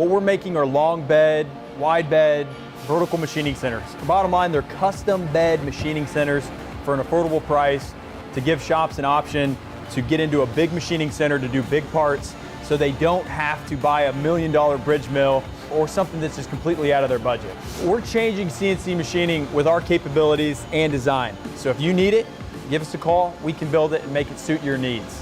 What we're making are long bed, wide bed, vertical machining centers. The bottom line, they're custom bed machining centers for an affordable price to give shops an option to get into a big machining center to do big parts so they don't have to buy $1 million bridge mill or something that's just completely out of their budget. We're changing CNC machining with our capabilities and design. So if you need it, give us a call. We can build it and make it suit your needs.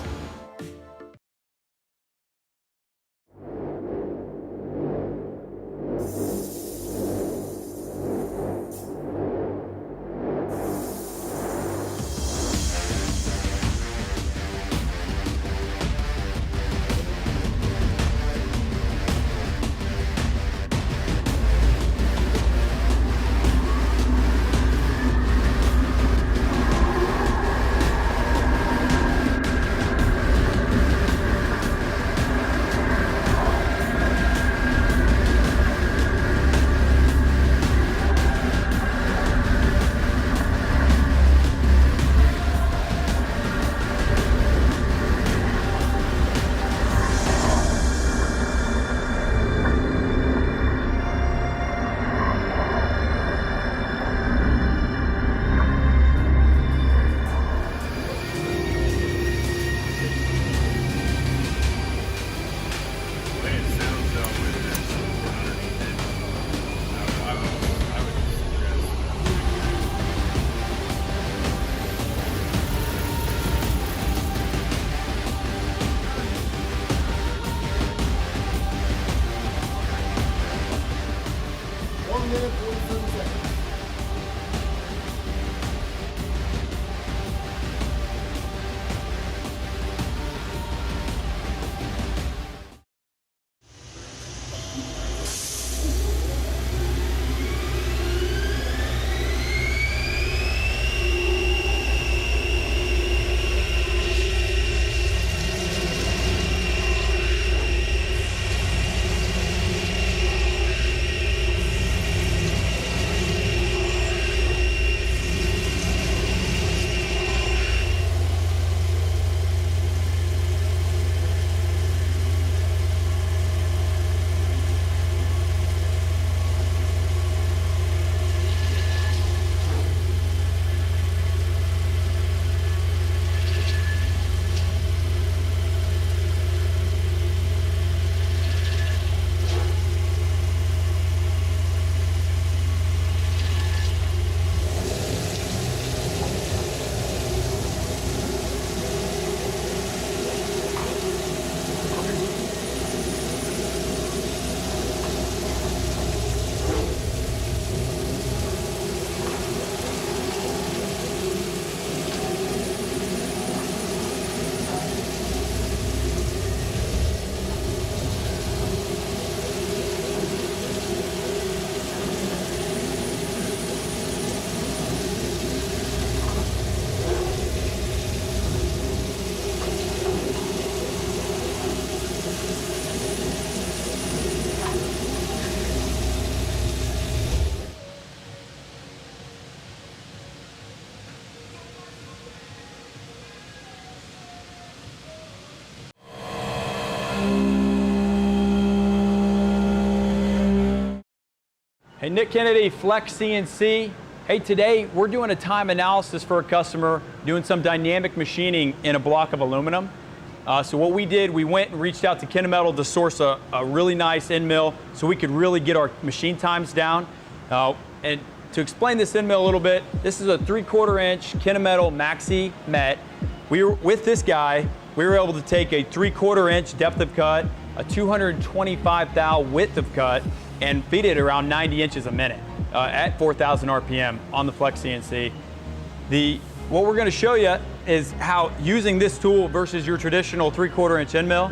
Hey, Nick Kennedy, FlexCNC. Hey, today we're doing a time analysis for a customer doing some dynamic machining in a block of aluminum. So what we did, we went and reached out to Kennametal to source a really nice end mill so we could really get our machine times down. And to explain this end mill a little bit, this is a 3/4 inch Kennametal Maxi Met. With this guy, we were able to take a 3/4 inch depth of cut, a 225 thou width of cut, and feed it around 90 inches a minute at 4,000 RPM on the FlexCNC. What we're going to show you is how using this tool versus your traditional 3/4 inch end mill,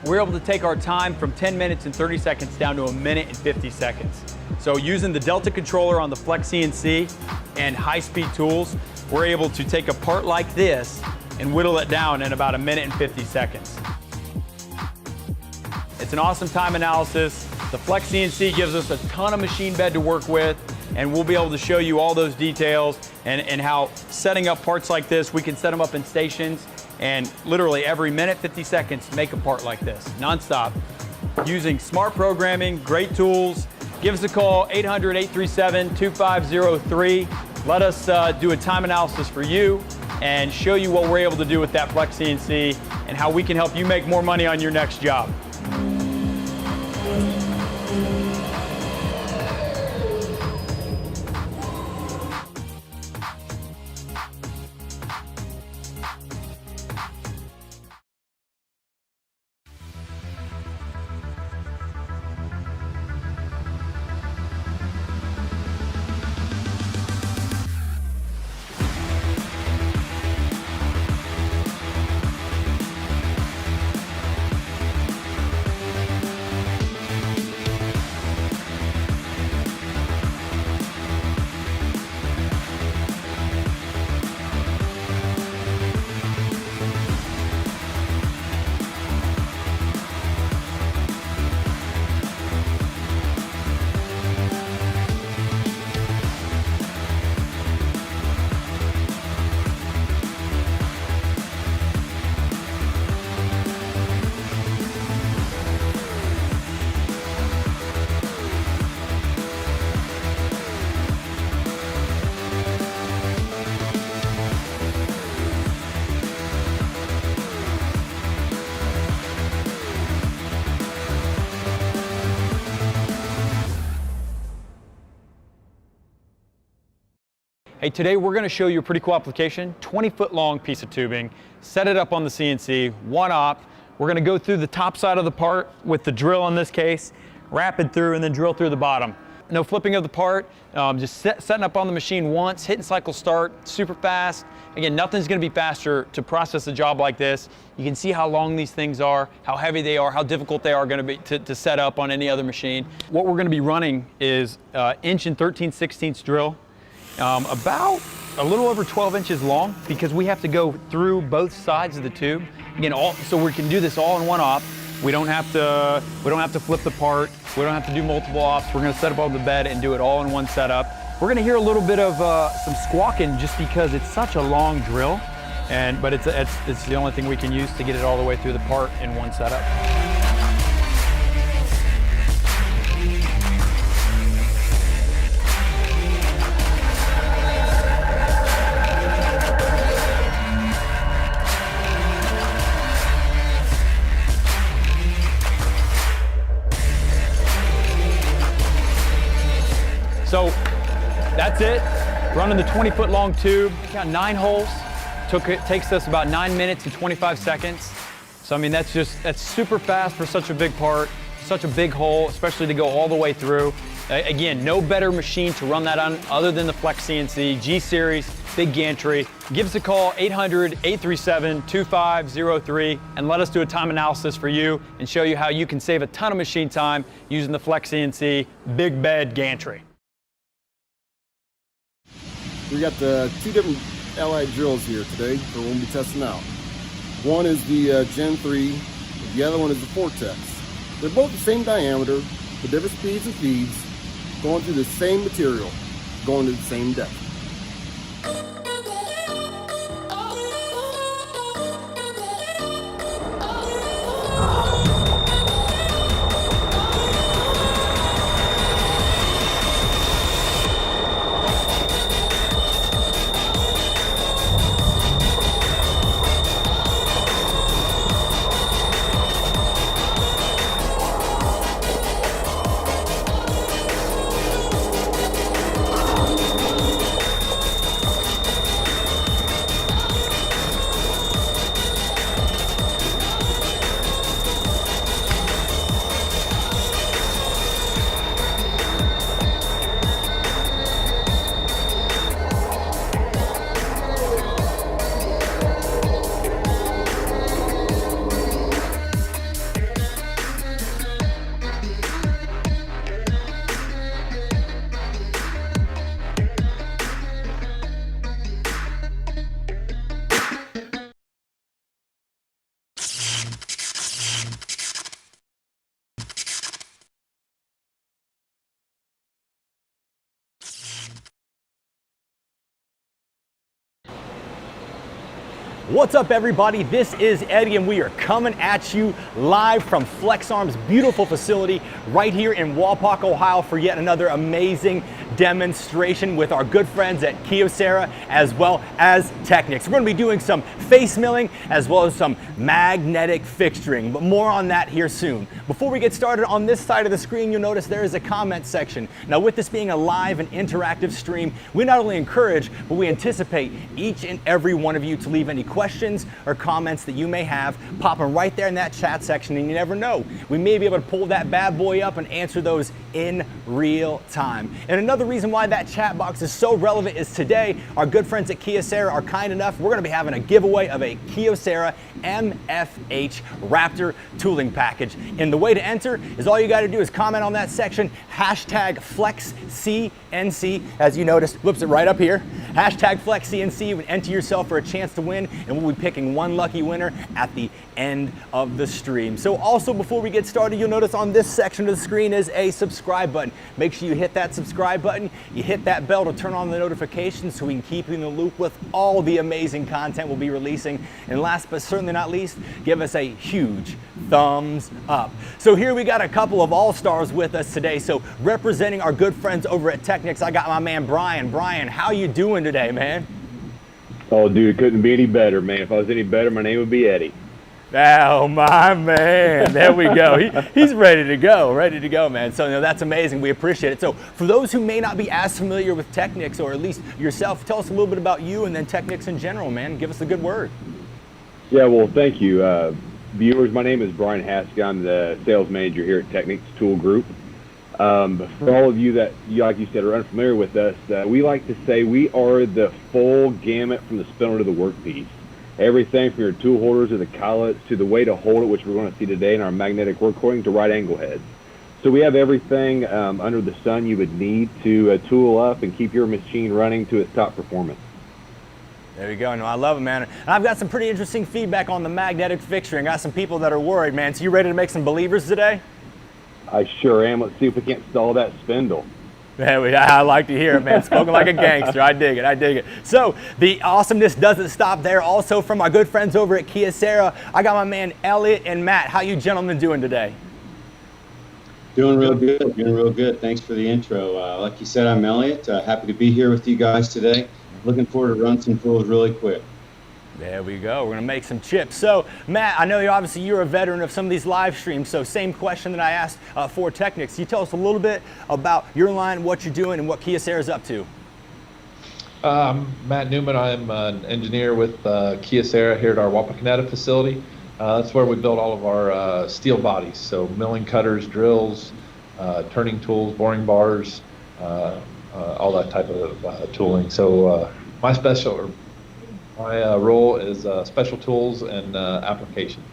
we're able to take our time from 10 minutes and 30 seconds down to 1 minute and 50 seconds. So using the Delta controller on the FlexCNC and high-speed tools, we're able to take a part like this and whittle it down in about 1 minute and 50 seconds. It's an awesome time analysis. The FlexCNC gives us a ton of machine bed to work with, and we'll be able to show you all those details and how setting up parts like this, we can set them up in stations and literally every minute, 50 seconds, make a part like this, nonstop. using smart programming, great tools. Give us a call, 800-837-2503. Let us do a time analysis for you and show you what we're able to do with that FlexCNC and how we can help you make more money on your next job. Hey, today we're going to show you a pretty cool application, 20-foot long piece of tubing, set it up on the CNC, one op. We're going to go through the top side of the part with the drill in this case, wrap it through, and then drill through the bottom. No flipping of the part, just setting up on the machine once, hitting cycle start, super fast. Again, nothing's going to be faster to process a job like this. You can see how long these things are, how heavy they are, how difficult they are going to be to set up on any other machine. What we're going to be running is inch and 13/16 drill. About a little over 12 inches long because we have to go through both sides of the tube. Again, so we can do this all in one op. We don't have to flip the part. We don't have to do multiple ops. We're going to set up on the bed and do it all in one setup. We're going to hear a little bit of some squawking just because it's such a long drill, but it's the only thing we can use to get it all the way through the part in one setup. So that's it, running the 20-foot long tube, got 9 holes. It takes us about 9 minutes and 25 seconds. So I mean, that's super fast for such a big part, such a big hole, especially to go all the way through. Again, no better machine to run that on other than the FlexCNC, G-Series, big gantry. Give us a call, 800-837-2503, and let us do a time analysis for you and show you how you can save a ton of machine time using the FlexCNC big bed gantry. We got the 2 different Allied drills here today that we'll be testing out. One is the Gen 3, the other one is the Vortex. They're both the same diameter, with different speeds and feeds, going through the same material, going to the same depth. What's up, everybody? This is Eddie, and we are coming at you live from FlexArm's beautiful facility right here in Wapak, Ohio for yet another amazing demonstration with our good friends at Kyocera as well as Techniks. We're going to be doing some face milling as well as some magnetic fixturing, but more on that here soon. Before we get started, on this side of the screen, you'll notice there is a comment section. Now, with this being a live and interactive stream, we not only encourage, but we anticipate each and every one of you to leave any questions or comments that you may have, pop them right there in that chat section, and you never know, we may be able to pull that bad boy up and answer those in real time. And another reason why that chat box is so relevant is today, our good friends at Kyocera are kind enough, we're gonna be having a giveaway of a Kyocera MFH-Raptor tooling package. And the way to enter is all you gotta do is comment on that section, hashtag FlexCNC, as you noticed, flips it right up here, hashtag FlexCNC, and enter yourself for a chance to win, and we'll be picking one lucky winner at the end of the stream. So also, before we get started, you'll notice on this section of the screen is a subscribe button. Make sure you hit that subscribe button, you hit that bell to turn on the notifications so we can keep you in the loop with all the amazing content we'll be releasing. And last but certainly not least, give us a huge thumbs up. So here we got a couple of all-stars with us today. So representing our good friends over at Techniks, I got my man Brian. Brian, how you doing today, man? Oh, dude, it couldn't be any better, man. If I was any better, my name would be Eddie. Oh, my man. There we go. He's ready to go, man. So, that's amazing. We appreciate it. So, for those who may not be as familiar with Techniks, or at least yourself, tell us a little bit about you and then Techniks in general, man. Give us a good word. Yeah, well, thank you. Viewers, my name is Brian Haskell. I'm the sales manager here at Techniks Tool Group. For all of you that, like you said, are unfamiliar with us, we like to say we are the full gamut from the spindle to the workpiece. Everything from your tool holders to the collets to the way to hold it, which we're going to see today in our magnetic work coiling, to right angle heads. So we have everything under the sun you would need to tool up and keep your machine running to its top performance. There you go. No, I love it, man. And I've got some pretty interesting feedback on the magnetic fixturing. Got some people that are worried, man. So you ready to make some believers today? I sure am. Let's see if we can't stall that spindle. Man, I like to hear it, man. Spoken like a gangster. I dig it. So the awesomeness doesn't stop there. Also from our good friends over at Kyocera, I got my man Elliott and Matt. How you gentlemen doing today? Doing real good. Thanks for the intro. Like you said, I'm Elliott. Happy to be here with you guys today. Looking forward to run some tools really quick. There we go. We're going to make some chips. So, Matt, I know you're a veteran of some of these live streams, so same question that I asked for Techniks. Can you tell us a little bit about your line, what you're doing, and what Kyocera is up to? I'm Matt Newman. I'm an engineer with Kyocera here at our Wapakoneta facility. That's where we build all of our steel bodies, so milling cutters, drills, turning tools, boring bars, all that type of tooling. So my role is special tools and applications.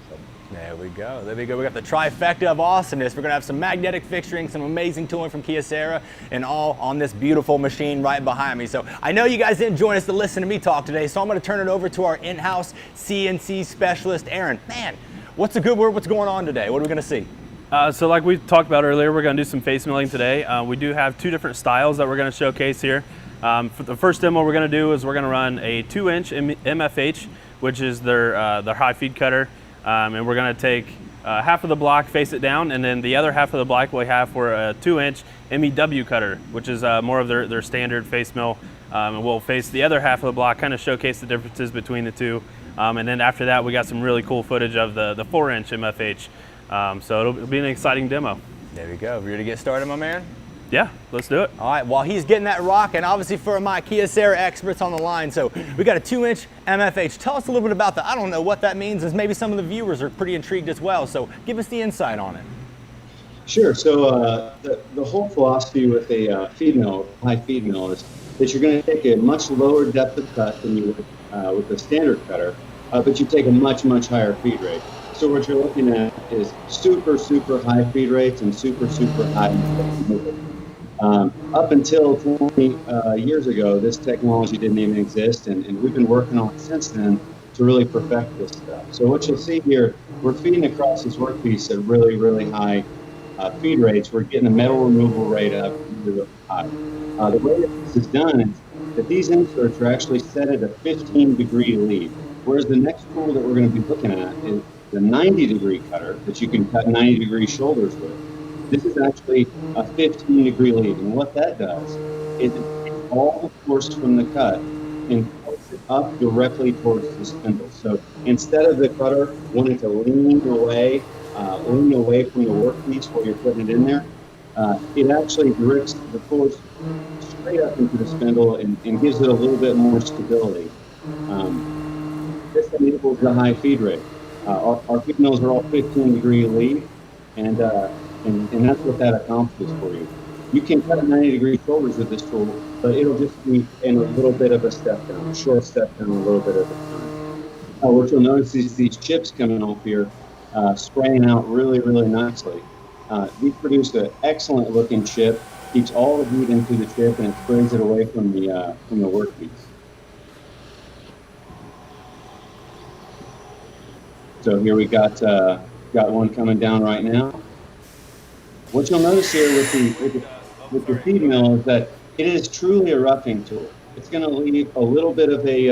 So. There we go. We got the trifecta of awesomeness. We're going to have some magnetic fixturing, some amazing tooling from Kyocera, and all on this beautiful machine right behind me. So I know you guys didn't join us to listen to me talk today, so I'm going to turn it over to our in-house CNC specialist, Aaron. Man, what's the good word? What's going on today? What are we going to see? So like we talked about earlier, we're going to do some face milling today. We do have two different styles that we're going to showcase here. For the first demo we're going to do is we're going to run a 2-inch MFH, which is their high feed cutter, and we're going to take half of the block, face it down, and then the other half of the block we have for a 2-inch MEW cutter, which is more of their standard face mill, and we'll face the other half of the block, kind of showcase the differences between the two, and then after that we got some really cool footage of the 4-inch MFH, so it'll be an exciting demo. There we go. Ready to get started, my man? Yeah, let's do it. All right, while he's getting that rock, and obviously for my Kyocera experts on the line, so we got a 2-inch MFH. Tell us a little bit about that. I don't know what that means, as maybe some of the viewers are pretty intrigued as well, so give us the insight on it. Sure. So the whole philosophy with a feed mill, high feed mill, is that you're going to take a much lower depth of cut than you would with a standard cutter, but you take a much higher feed rate. So what you're looking at is super high feed rates and super high movement. Up until 20 years ago, this technology didn't even exist, and we've been working on it since then to really perfect this stuff. So what you'll see here, we're feeding across this workpiece at really high feed rates. We're getting a metal removal rate up really high. The way that this is done is that these inserts are actually set at a 15-degree lead. Whereas the next tool that we're going to be looking at is the 90-degree cutter that you can cut 90-degree shoulders with. This is actually a 15-degree lead, and what that does is it takes all the force from the cut and pulls it up directly towards the spindle. So instead of the cutter wanting to lean away from the workpiece where you're putting it in there, it actually directs the force straight up into the spindle and gives it a little bit more stability. This enables the high feed rate. Our feed mills are all 15-degree lead, and that's what that accomplishes for you. You can cut 90-degree shoulders with this tool, but it'll just be in a little bit of a step down, a short step down, a little bit of a time. What you'll notice is these chips coming off here, spraying out really, really nicely. These produce an excellent looking chip, keeps all the heat into the chip, and it sprays it away from the workpiece. So here we got one coming down right now. What you'll notice here with the feed mill is that it is truly a roughing tool. It's going to leave a little bit of a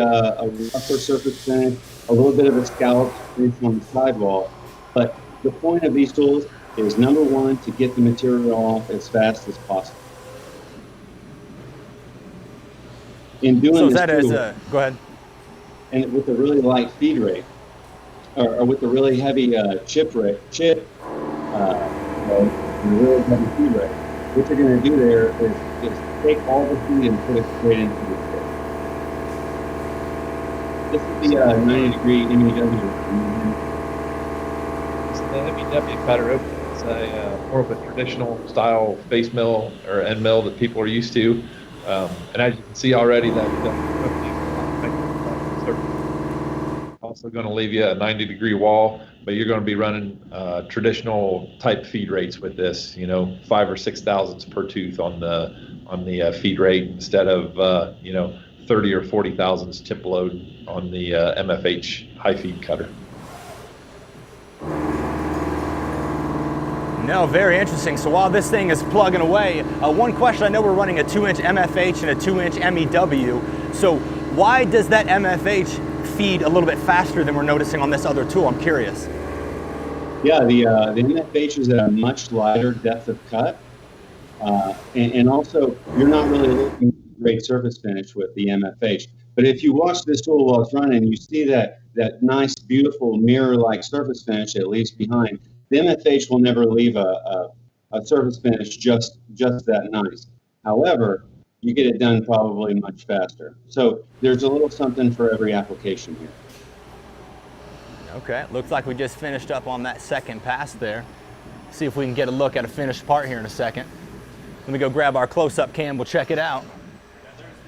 rougher surface finish, a little bit of a scallop finish on the sidewall. But the point of these tools is, number one, to get the material off as fast as possible. In doing go ahead. And with a really light feed rate, or with a really heavy chip rate, and a really heavy feed rate, what you're going to do there is take all the feed and put it straight into the chip. This is the 90-degree MEW. It's the MEW cutter. It's a more of a traditional style face mill or end mill that people are used to. And as you can see already, that also going to leave you a 90-degree wall, but you're going to be running traditional type feed rates with this. 5 or 6 thousandths per tooth on the feed rate instead of 30 or 40 thousandths tip load on the MFH high feed cutter. No, very interesting. So while this thing is plugging away, one question, I know we're running a 2-inch MFH and a 2-inch MEW. So why does that MFH feed a little bit faster than we're noticing on this other tool? I'm curious. Yeah, the MFH is at a much lighter depth of cut. And also, you're not really looking at great surface finish with the MFH. But if you watch this tool while it's running, you see that nice, beautiful mirror-like surface finish it leaves behind. The MFH will never leave a surface finish just that nice. However, you get it done probably much faster. So there's a little something for every application here. Okay, looks like we just finished up on that second pass there. See if we can get a look at a finished part here in a second. Let me go grab our close-up cam, we'll check it out. There's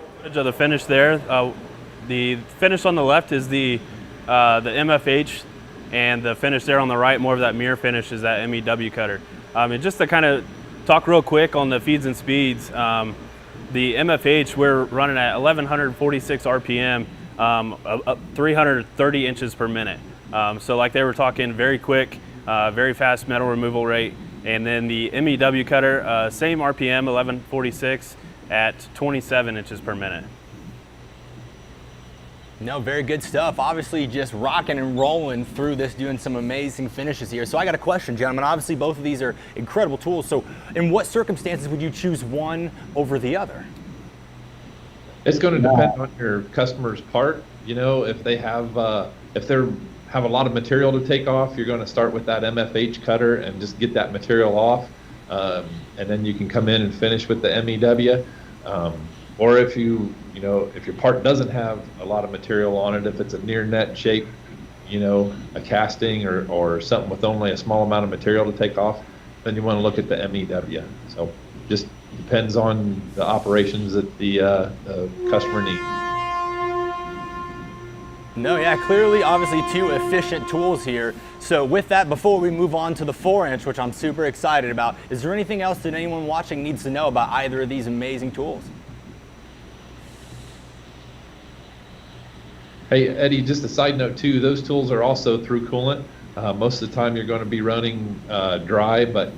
the footage of the finish there. The finish on the left is the MFH, and the finish there on the right, more of that mirror finish, is that MEW cutter. And just to kind of talk real quick on the feeds and speeds, the MFH, we're running at 1146 RPM, 330 inches per minute. So like they were talking, very quick, very fast metal removal rate. And then the MEW cutter, same RPM, 1146 at 27 inches per minute. No, very good stuff. Obviously just rocking and rolling through this, doing some amazing finishes here. So I got a question, gentlemen. Obviously both of these are incredible tools. So in what circumstances would you choose one over the other? It's going to depend on your customer's part. If they have a lot of material to take off, you're going to start with that MFH cutter and just get that material off. And then you can come in and finish with the MEW. Or if if your part doesn't have a lot of material on it, if it's a near net shape, a casting or something with only a small amount of material to take off, then you want to look at the MEW. So just depends on the operations that the customer needs. No, yeah, clearly, obviously two efficient tools here. So with that, before we move on to the 4-inch, which I'm super excited about, is there anything else that anyone watching needs to know about either of these amazing tools? Hey, Eddie, just a side note too, those tools are also through coolant. Most of the time you're going to be running dry, but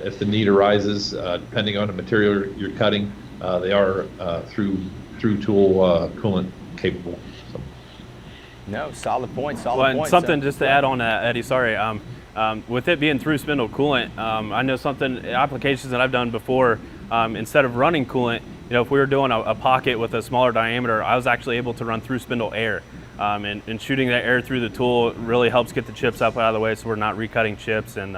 if the need arises, depending on the material you're cutting, they are through tool coolant capable. So. No, solid point, solid Well, and point. something just to add on that, Eddie, sorry. With it being through spindle coolant, I know applications that I've done before, instead of running coolant, if we were doing a pocket with a smaller diameter, I was actually able to run through spindle air. And shooting that air through the tool really helps get the chips up out of the way so we're not recutting chips. And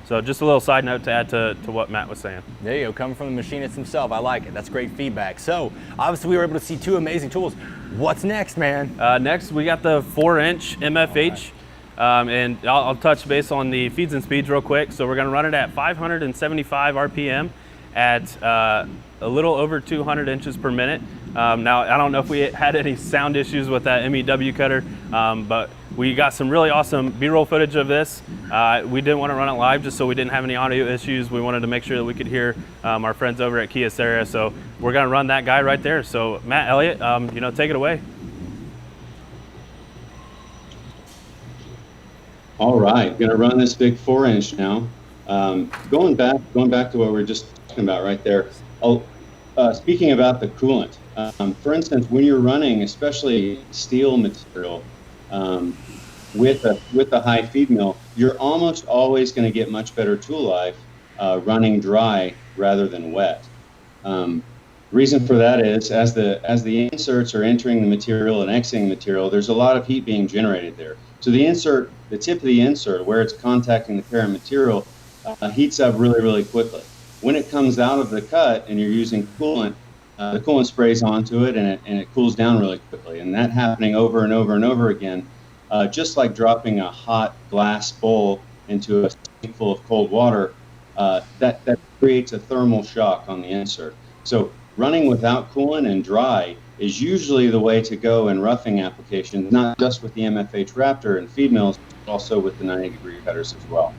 so just a little side note to add to what Matt was saying. There you go, coming from the machinist himself. I like it. That's great feedback. So obviously we were able to see two amazing tools. What's next, man? Next, we got the 4-inch MFH. And I'll touch base on the feeds and speeds real quick. So we're going to run it at 575 RPM at a little over 200 inches per minute. Now, I don't know if we had any sound issues with that MEW cutter, but we got some really awesome B-roll footage of this. We didn't want to run it live just so we didn't have any audio issues. We wanted to make sure that we could hear our friends over at Kyocera. So we're going to run that guy right there. So Matt, Elliott, take it away. All right, going to run this big 4-inch now. Going back to what we were just talking about right there. Speaking about the coolant, for instance, when you're running, especially steel material, with a high feed mill, you're almost always going to get much better tool life running dry rather than wet. Reason for that is as the inserts are entering the material and exiting the material, there's a lot of heat being generated there. So the tip of the insert, where it's contacting the parent material, heats up really, really quickly. When it comes out of the cut and you're using coolant, the coolant sprays onto it and it cools down really quickly. And that happening over and over and over again, just like dropping a hot glass bowl into a sink full of cold water, that creates a thermal shock on the insert. So running without coolant and dry is usually the way to go in roughing applications, not just with the MFH-Raptor and feed mills, but also with the 90-degree cutters as well.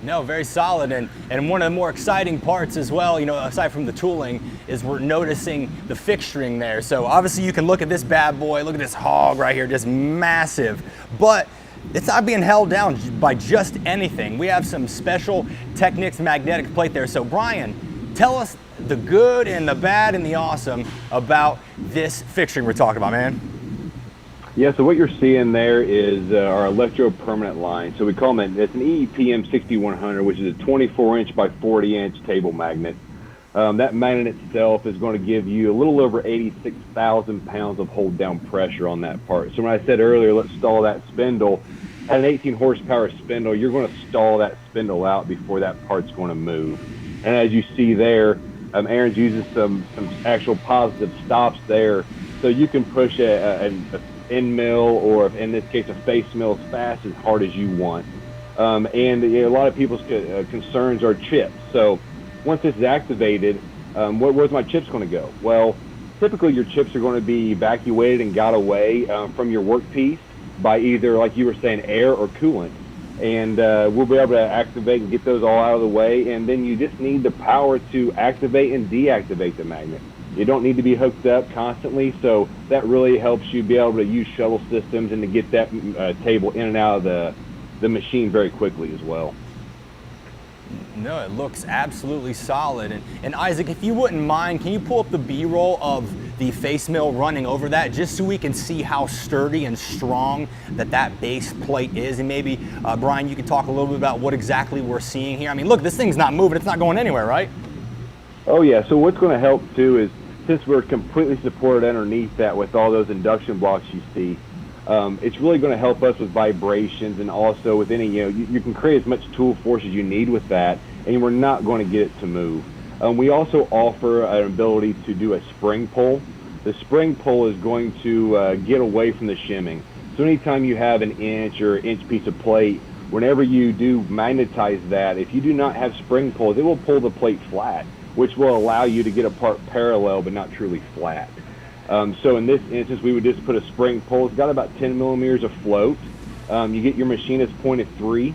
No, very solid, and one of the more exciting parts as well, aside from the tooling, is we're noticing the fixturing there. So obviously you can look at this bad boy, look at this hog right here, just massive, but it's not being held down by just anything. We have some special Techniks magnetic plate there. So Brian, tell us the good and the bad and the awesome about this fixturing we're talking about, man. Yeah, so what you're seeing there is our electro-permanent line. So we call them, it's an EEPM 6100, which is a 24-inch by 40-inch table magnet. That magnet itself is going to give you a little over 86,000 pounds of hold-down pressure on that part. So when I said earlier, let's stall that spindle, at an 18 horsepower spindle, you're going to stall that spindle out before that part's going to move. And as you see there, Aaron's using some actual positive stops there, so you can push an end mill, or in this case a face mill, as fast as hard as you want. And a lot of people's concerns are chips. So once this is activated, where's my chips going to go? Well, typically your chips are going to be evacuated and got away from your workpiece by either, like you were saying, air or coolant. And we'll be able to activate and get those all out of the way, and then you just need the power to activate and deactivate the magnet. You don't need to be hooked up constantly, so that really helps you be able to use shuttle systems and to get that table in and out of the machine very quickly as well. No, it looks absolutely solid. And Isaac, if you wouldn't mind, can you pull up the B-roll of the face mill running over that, just so we can see how sturdy and strong that base plate is? And maybe, Brian, you can talk a little bit about what exactly we're seeing here. I mean, look, this thing's not moving. It's not going anywhere, right? Oh, yeah. So what's going to help, too, is since we're completely supported underneath that with all those induction blocks you see, it's really going to help us with vibrations, and also with any, you can create as much tool force as you need with that, and we're not going to get it to move. We also offer an ability to do a spring pull. The spring pull is going to get away from the shimming. So anytime you have an inch or inch piece of plate, whenever you do magnetize that, if you do not have spring pulls, it will pull the plate flat, which will allow you to get a part parallel but not truly flat. So in this instance, we would just put a spring pull. It's got about 10 millimeters of float. You get your machinist point at 3.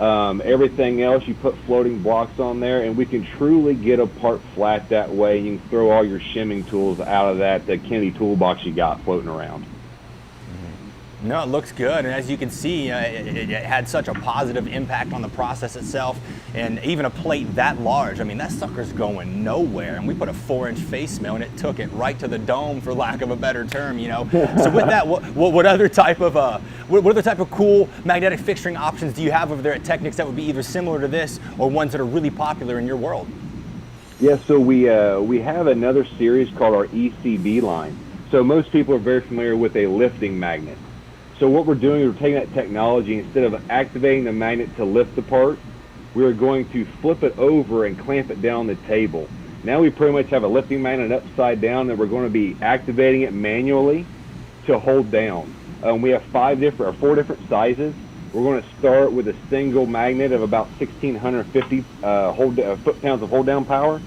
Everything else, you put floating blocks on there, and we can truly get a part flat that way. You can throw all your shimming tools out of that Kennedy toolbox you got floating around. No, it looks good, and as you can see, it had such a positive impact on the process itself, and even a plate that large, I mean, that sucker's going nowhere, and we put a 4-inch face mill, and it took it right to the dome, for lack of a better term, you know. So with that, what other type of cool magnetic fixturing options do you have over there at Techniks that would be either similar to this or ones that are really popular in your world? Yeah, so we have another series called our ECB line. So most people are very familiar with a lifting magnet. So what we're doing is we're taking that technology, instead of activating the magnet to lift the part, we're going to flip it over and clamp it down the table. Now we pretty much have a lifting magnet upside down, and we're going to be activating it manually to hold down. We have 4 different sizes. We're going to start with a single magnet of about 1,650 foot-pounds of hold-down power,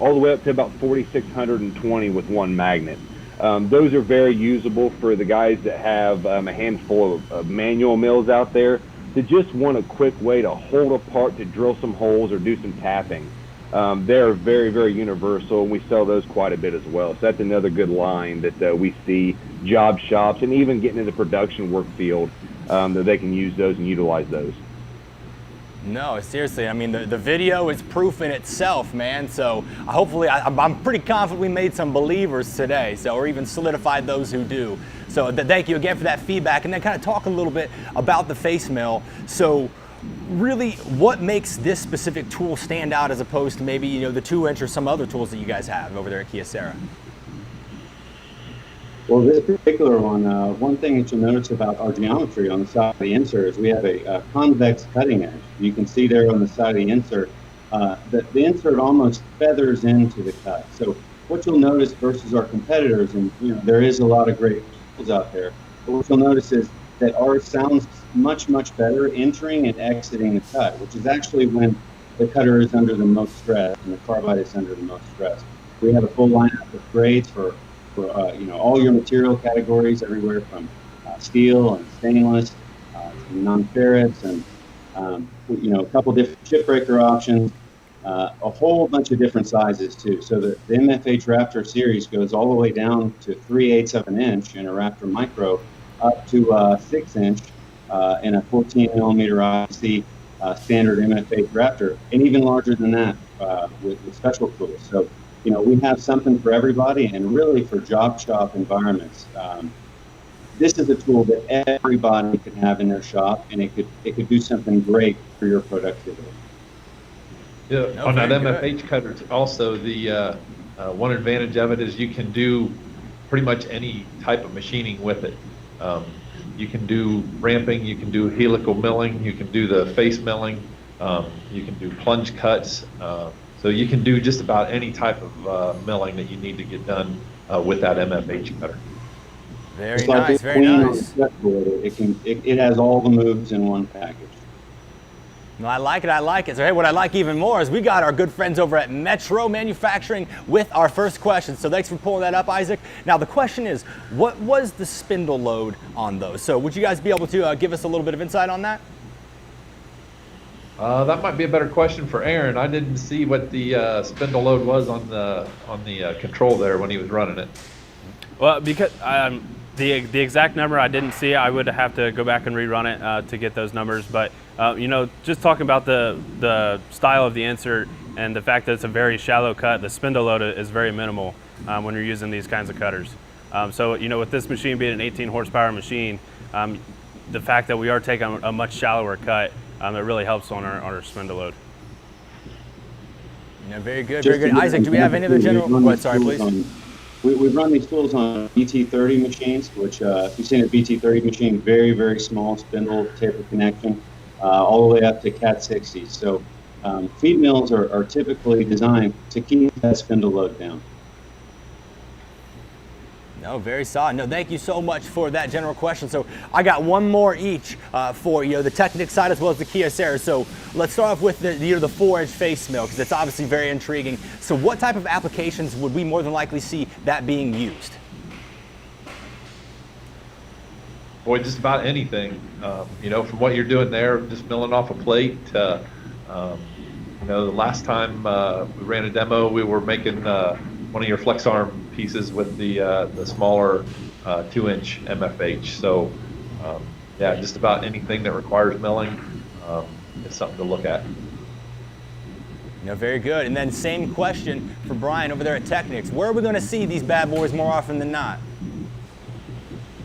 all the way up to about 4,620 with one magnet. Those are very usable for the guys that have a handful of manual mills out there that just want a quick way to hold a part, to drill some holes or do some tapping. They're very, very universal, and we sell those quite a bit as well. So that's another good line that we see job shops and even getting into the production work field, that they can use those and utilize those. No, seriously, I mean, the video is proof in itself, man. So hopefully, I'm pretty confident we made some believers today, so, or even solidified those who do. So thank you again for that feedback. And then kind of talk a little bit about the face mill. So really, what makes this specific tool stand out as opposed to maybe, you know, the 2-inch or some other tools that you guys have over there at Kyocera? Well, this particular one thing that you'll notice about our geometry on the side of the insert is we have a convex cutting edge. You can see there on the side of the insert, the insert almost feathers into the cut. So what you'll notice versus our competitors, and you know, there is a lot of great tools out there, but what you'll notice is that ours sounds much, much better entering and exiting the cut, which is actually when the cutter is under the most stress and the carbide is under the most stress. We have a full lineup of grades for you know, all your material categories, everywhere from steel and stainless, non-ferrous, and you know, a couple different chip breaker options, a whole bunch of different sizes too. So the MFH-Raptor series goes all the way down to 3/8 of an inch in a Raptor Micro, up to 6-inch in a 14mm IC standard MFH-Raptor, and even larger than that with special tools. So you know, we have something for everybody, and really for job shop environments. This is a tool that everybody can have in their shop, and it could do something great for your productivity. Yeah, no, on that MFH cutter, also the one advantage of it is you can do pretty much any type of machining with it. You can do ramping, you can do helical milling, you can do the face milling, you can do plunge cuts. So you can do just about any type of milling that you need to get done with that MFH cutter. Very nice, very nice. It has all the moves in one package. No, I like it, I like it. So hey, what I like even more is we got our good friends over at Metro Manufacturing with our first question. So thanks for pulling that up, Isaac. Now the question is, what was the spindle load on those? So would you guys be able to give us a little bit of insight on that? That might be a better question for Aaron. I didn't see what the spindle load was on the control there when he was running it. Well, because the exact number I didn't see, I would have to go back and rerun it to get those numbers. But you know, just talking about the style of the insert and the fact that it's a very shallow cut, the spindle load is very minimal when you're using these kinds of cutters. So you know, with this machine being an 18 horsepower machine, the fact that we are taking a much shallower cut, it really helps on our spindle load. Yeah, very good, very good. Isaac, do we have any other general? Go ahead, sorry, please. We've run these tools on BT30 machines, which if you've seen a BT30 machine, very, very small spindle taper connection, all the way up to Cat 60. So feed mills are typically designed to keep that spindle load down. No, very solid. No, thank you so much for that general question. So I got one more each for the Techniks side as well as the Kyocera. So let's start off with the 4-inch face mill, because it's obviously very intriguing. So what type of applications would we more than likely see that being used? Boy, just about anything. You know, from what you're doing there, just milling off a plate. You know, the last time we ran a demo, we were making one of your FlexArm pieces with the smaller 2-inch MFH. So Yeah, just about anything that requires milling is something to look at. Very good. And then same question for Brian over there at Techniks. Where are we going to see these bad boys more often than not?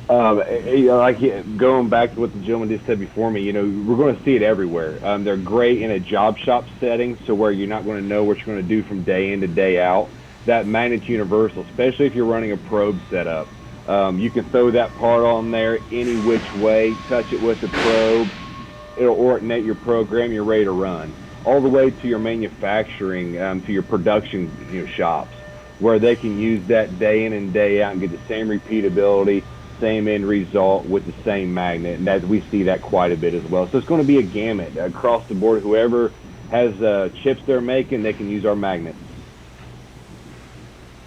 Going back to what the gentleman just said before me, we're going to see it everywhere. They're great in a job shop setting, so where you're not going to know what you're going to do from day in to day out. That magnet's universal, especially if you're running a probe setup. You can throw that part on there any which way, touch it with the probe, it'll ordinate your program, you're ready to run. All the way to your manufacturing, to your production shops, where they can use that day in and day out and get the same repeatability, same end result with the same magnet. And we see that quite a bit as well. So it's going to be a gamut across the board. Whoever has chips they're making, they can use our magnets.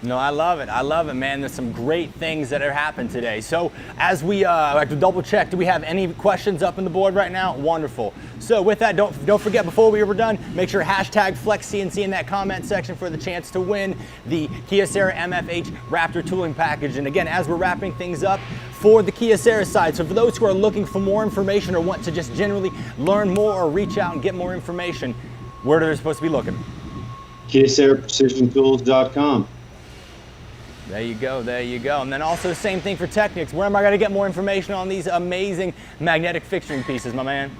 No, I love it. I love it, man. There's some great things that have happened today. So as we like to double check, do we have any questions up on the board right now? Wonderful. So with that, don't forget, before we were done, make sure hashtag FlexCNC in that comment section for the chance to win the Kyocera MFH-Raptor tooling package. And again, as we're wrapping things up, for the Kyocera side, so for those who are looking for more information or want to just generally learn more or reach out and get more information, where are they supposed to be looking? KyoceraPrecisionTools.com. There you go, there you go. And then also same thing for Techniks. Where am I going to get more information on these amazing magnetic fixturing pieces, my man?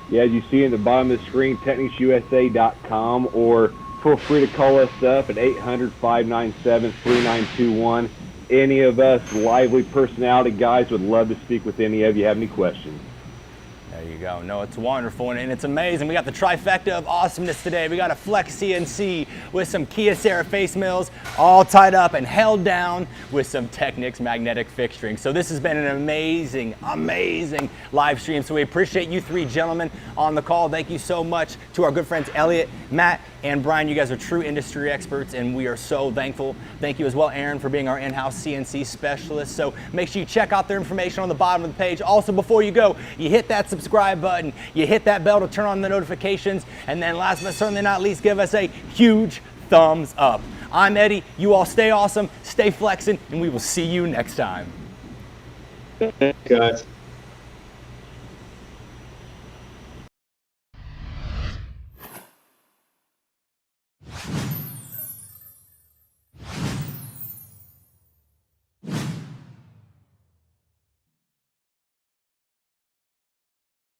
Yeah, as you see at the bottom of the screen, TechniksUSA.com, or feel free to call us up at 800-597-3921. Any of us lively personality guys would love to speak with any of you have any questions. There you go. No, it's wonderful and it's amazing. We got the trifecta of awesomeness today. We got a FlexCNC with some Kyocera face mills all tied up and held down with some Techniks magnetic fixturing. So this has been an amazing, amazing live stream. So we appreciate you three gentlemen on the call. Thank you so much to our good friends Elliott, Matt, and Brian. You guys are true industry experts and we are so thankful. Thank you as well, Aaron, for being our in-house CNC specialist. So make sure you check out their information on the bottom of the page. Also, before you go, you hit that subscribe button, you hit that bell to turn on the notifications, and then last but certainly not least, give us a huge thumbs up. I'm Eddie. You all stay awesome, stay flexing, and we will see you next time. Thanks, guys.